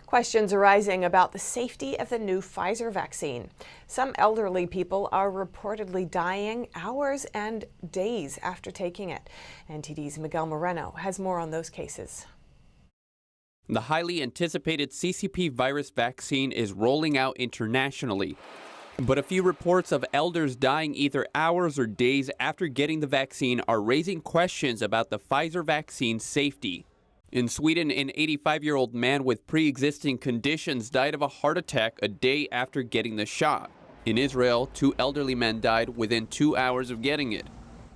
Questions arising about the safety of the new Pfizer vaccine. Some elderly people are reportedly dying hours and days after taking it. NTD's Miguel Moreno has more on those cases. The highly anticipated CCP virus vaccine is rolling out internationally. But a few reports of elders dying either hours or days after getting the vaccine are raising questions about the Pfizer vaccine's safety. In Sweden, an 85-year-old man with pre-existing conditions died of a heart attack a day after getting the shot. In Israel, 2 elderly men died within 2 hours of getting it.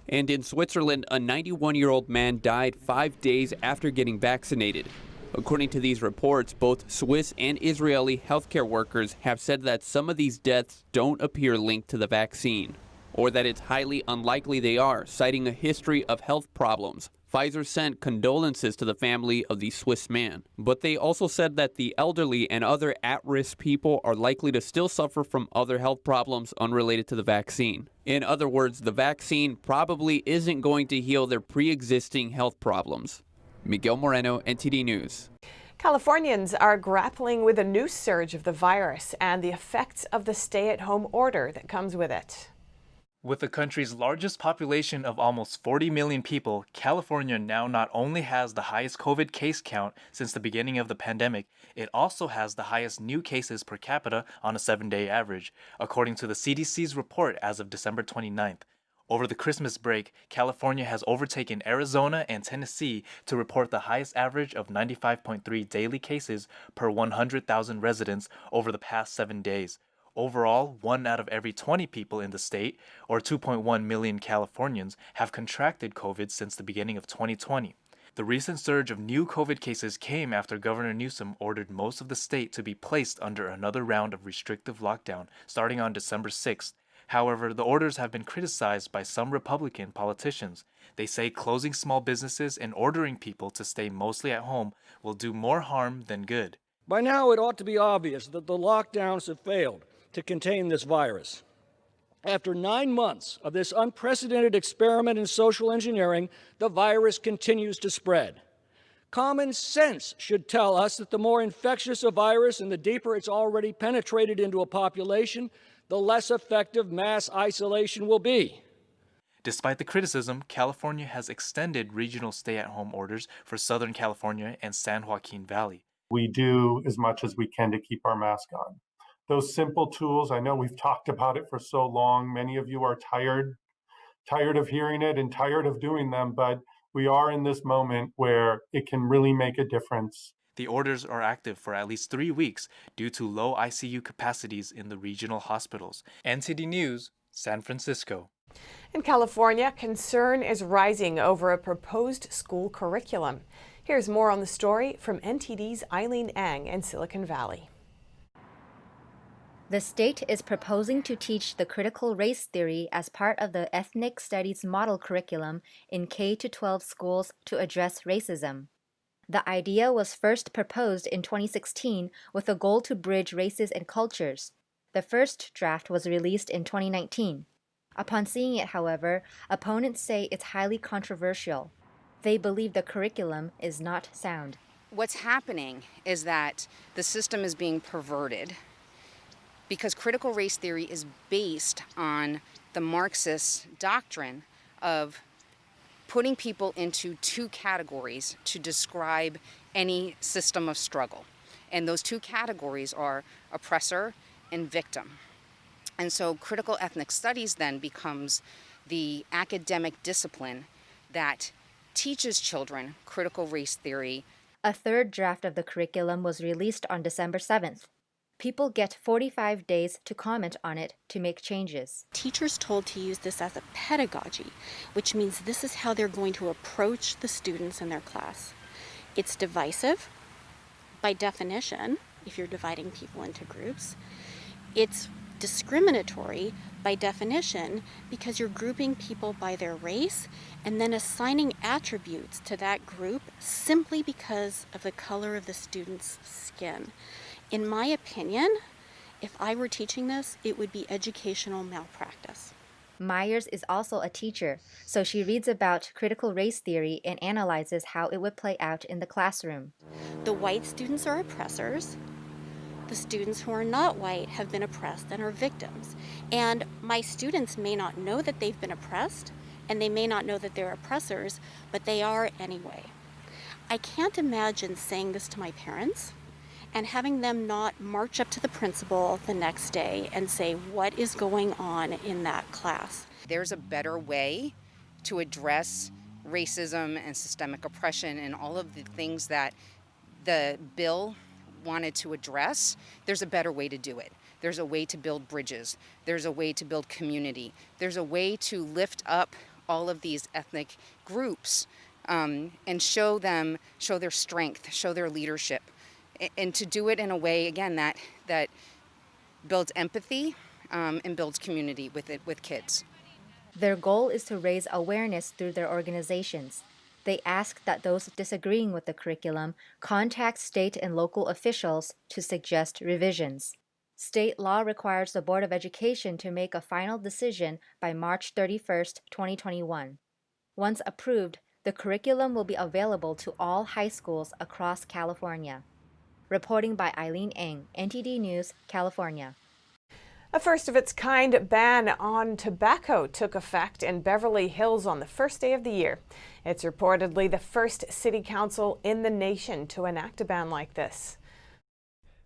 And in Switzerland, a 91-year-old man died 5 days after getting vaccinated. According to these reports, both Swiss and Israeli healthcare workers have said that some of these deaths don't appear linked to the vaccine, or that it's highly unlikely they are, citing a history of health problems. Pfizer sent condolences to the family of the Swiss man, but they also said that the elderly and other at-risk people are likely to still suffer from other health problems unrelated to the vaccine. In other words, the vaccine probably isn't going to heal their pre-existing health problems. Miguel Moreno, NTD News. Californians are grappling with a new surge of the virus and the effects of the stay-at-home order that comes with it. With the country's largest population of almost 40 million people, California now not only has the highest COVID case count since the beginning of the pandemic, it also has the highest new cases per capita on a 7-day average, according to the CDC's report as of December 29th. Over the Christmas break, California has overtaken Arizona and Tennessee to report the highest average of 95.3 daily cases per 100,000 residents over the past 7 days. Overall, 1 out of every 20 people in the state, or 2.1 million Californians, have contracted COVID since the beginning of 2020. The recent surge of new COVID cases came after Governor Newsom ordered most of the state to be placed under another round of restrictive lockdown starting on December 6th. However, the orders have been criticized by some Republican politicians. They say closing small businesses and ordering people to stay mostly at home will do more harm than good. By now, it ought to be obvious that the lockdowns have failed to contain this virus. After 9 months of this unprecedented experiment in social engineering, the virus continues to spread. Common sense should tell us that the more infectious a virus and the deeper it's already penetrated into a population, the less effective mass isolation will be. Despite the criticism, California has extended regional stay-at-home orders for Southern California and San Joaquin Valley. We do as much as we can to keep our mask on. Those simple tools, I know we've talked about it for so long. Many of you are tired of hearing it and tired of doing them, but we are in this moment where it can really make a difference. The orders are active for at least 3 weeks due to low ICU capacities in the regional hospitals. NTD News, San Francisco. In California, concern is rising over a proposed school curriculum. Here's more on the story from NTD's Eileen Ang in Silicon Valley. The state is proposing to teach the critical race theory as part of the ethnic studies model curriculum in K-12 schools to address racism. The idea was first proposed in 2016 with a goal to bridge races and cultures. The first draft was released in 2019. Upon seeing it, however, opponents say it's highly controversial. They believe the curriculum is not sound. What's happening is that the system is being perverted because critical race theory is based on the Marxist doctrine of putting people into 2 categories to describe any system of struggle. And those 2 categories are oppressor and victim. And so critical ethnic studies then becomes the academic discipline that teaches children critical race theory. A third draft of the curriculum was released on December 7th. People get 45 days to comment on it to make changes. Teachers told to use this as a pedagogy, which means this is how they're going to approach the students in their class. It's divisive by definition, if you're dividing people into groups. It's discriminatory by definition because you're grouping people by their race and then assigning attributes to that group simply because of the color of the student's skin. In my opinion, if I were teaching this, it would be educational malpractice. Myers is also a teacher, so she reads about critical race theory and analyzes how it would play out in the classroom. The white students are oppressors. The students who are not white have been oppressed and are victims. And my students may not know that they've been oppressed, and they may not know that they're oppressors, but they are anyway. I can't imagine saying this to my parents and having them not march up to the principal the next day and say, what is going on in that class? There's a better way to address racism and systemic oppression and all of the things that the bill wanted to address. There's a better way to do it. There's a way to build bridges. There's a way to build community. There's a way to lift up all of these ethnic groups and show their strength, show their leadership, and to do it in a way, again, that builds empathy and builds community with kids. Their goal is to raise awareness through their organizations. They ask that those disagreeing with the curriculum contact state and local officials to suggest revisions. State law requires the Board of Education to make a final decision by March 31st, 2021. Once approved, the curriculum will be available to all high schools across California. Reporting by Eileen Eng, NTD News, California. A first-of-its-kind ban on tobacco took effect in Beverly Hills on the first day of the year. It's reportedly the first city council in the nation to enact a ban like this.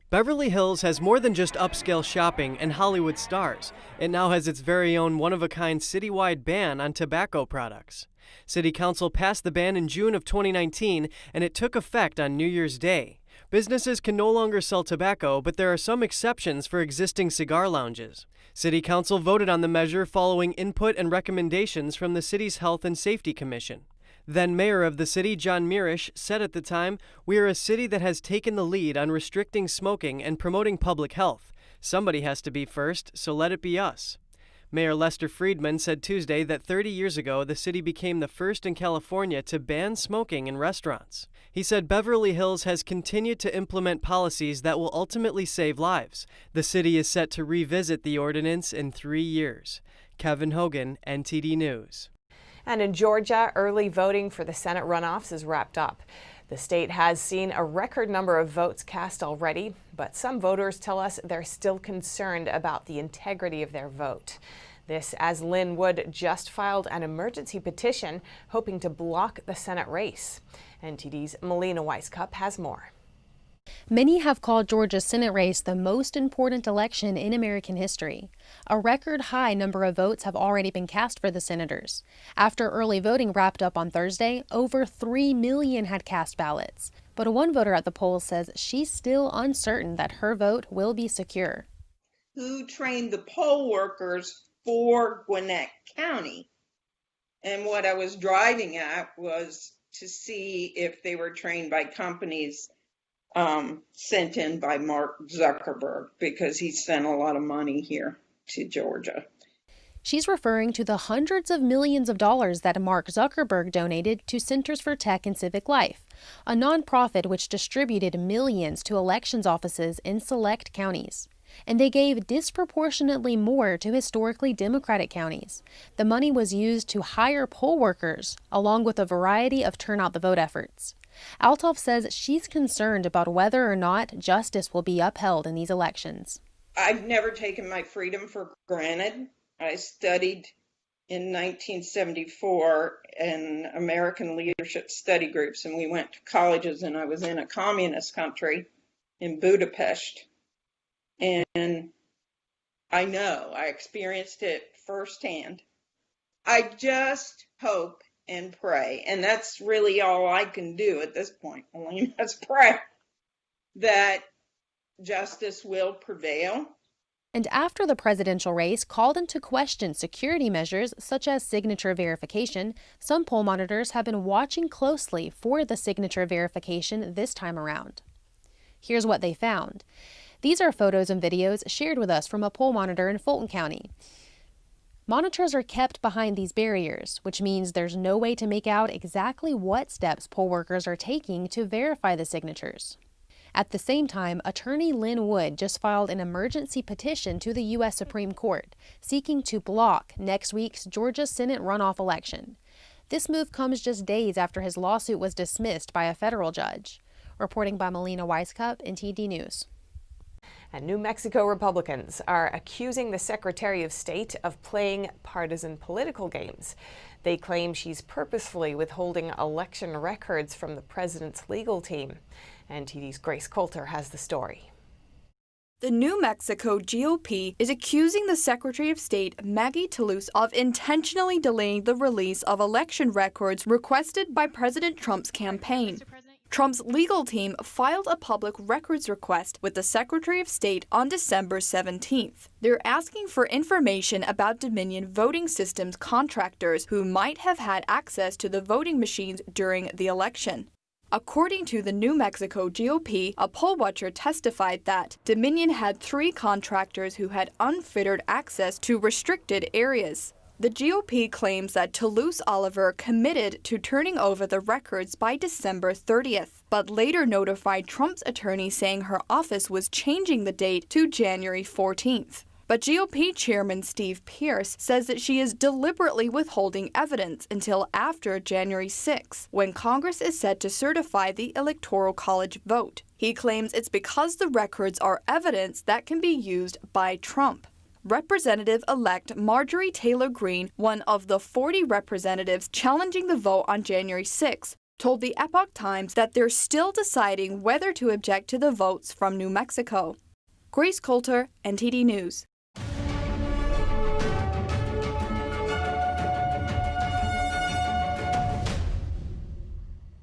Beverly Hills has more than just upscale shopping and Hollywood stars. It now has its very own one-of-a-kind citywide ban on tobacco products. City Council passed the ban in June of 2019, and it took effect on New Year's Day. Businesses can no longer sell tobacco, but there are some exceptions for existing cigar lounges. City Council voted on the measure following input and recommendations from the city's Health and Safety Commission. Then Mayor of the city, John Mirisch, said at the time, "We are a city that has taken the lead on restricting smoking and promoting public health. Somebody has to be first, so let it be us." Mayor Lester Friedman said Tuesday that 30 years ago, the city became the first in California to ban smoking in restaurants. He said Beverly Hills has continued to implement policies that will ultimately save lives. The city is set to revisit the ordinance in 3 years. Kevin Hogan, NTD News. And in Georgia, early voting for the Senate runoffs is wrapped up. The state has seen a record number of votes cast already, but some voters tell us they're still concerned about the integrity of their vote. This as Lynn Wood just filed an emergency petition hoping to block the Senate race. NTD's Melina Weiskup has more. Many have called Georgia's Senate race the most important election in American history. A record high number of votes have already been cast for the senators. After early voting wrapped up on Thursday, over 3 million had cast ballots. But one voter at the polls says she's still uncertain that her vote will be secure. Who trained the poll workers for Gwinnett County? And what I was driving at was to see if they were trained by companies sent in by Mark Zuckerberg, because he sent a lot of money here to Georgia. She's referring to the hundreds of millions of dollars that Mark Zuckerberg donated to Centers for Tech and Civic Life, a nonprofit which distributed millions to elections offices in select counties. And they gave disproportionately more to historically Democratic counties. The money was used to hire poll workers, along with a variety of turn out the vote efforts. Althoff says she's concerned about whether or not justice will be upheld in these elections. I've never taken my freedom for granted. I studied in 1974 in American leadership study groups, and we went to colleges, and I was in a communist country in Budapest. And I know, I experienced it firsthand. I just hope and pray, and that's really all I can do at this point, Elaine, is pray that justice will prevail. And after the presidential race called into question security measures such as signature verification, some poll monitors have been watching closely for the signature verification this time around. Here's what they found. These are photos and videos shared with us from a poll monitor in Fulton County. Monitors are kept behind these barriers, which means there's no way to make out exactly what steps poll workers are taking to verify the signatures. At the same time, attorney Lynn Wood just filed an emergency petition to the U.S. Supreme Court, seeking to block next week's Georgia Senate runoff election. This move comes just days after his lawsuit was dismissed by a federal judge. Reporting by Melina Weiskup, NTD News. And New Mexico Republicans are accusing the Secretary of State of playing partisan political games. They claim she's purposefully withholding election records from the president's legal team. NTD's Grace Coulter has the story. The New Mexico GOP is accusing the Secretary of State, Maggie Toulouse, of intentionally delaying the release of election records requested by President Trump's campaign. Trump's legal team filed a public records request with the Secretary of State on December 17th. They're asking for information about Dominion voting systems contractors who might have had access to the voting machines during the election. According to the New Mexico GOP, a poll watcher testified that Dominion had 3 contractors who had unfettered access to restricted areas. The GOP claims that Toulouse Oliver committed to turning over the records by December 30th, but later notified Trump's attorney saying her office was changing the date to January 14th. But GOP Chairman Steve Pearce says that she is deliberately withholding evidence until after January 6, when Congress is set to certify the Electoral College vote. He claims it's because the records are evidence that can be used by Trump. Representative-elect Marjorie Taylor Greene, one of the 40 representatives challenging the vote on January 6, told the Epoch Times that they're still deciding whether to object to the votes from New Mexico. Grace Coulter, NTD News.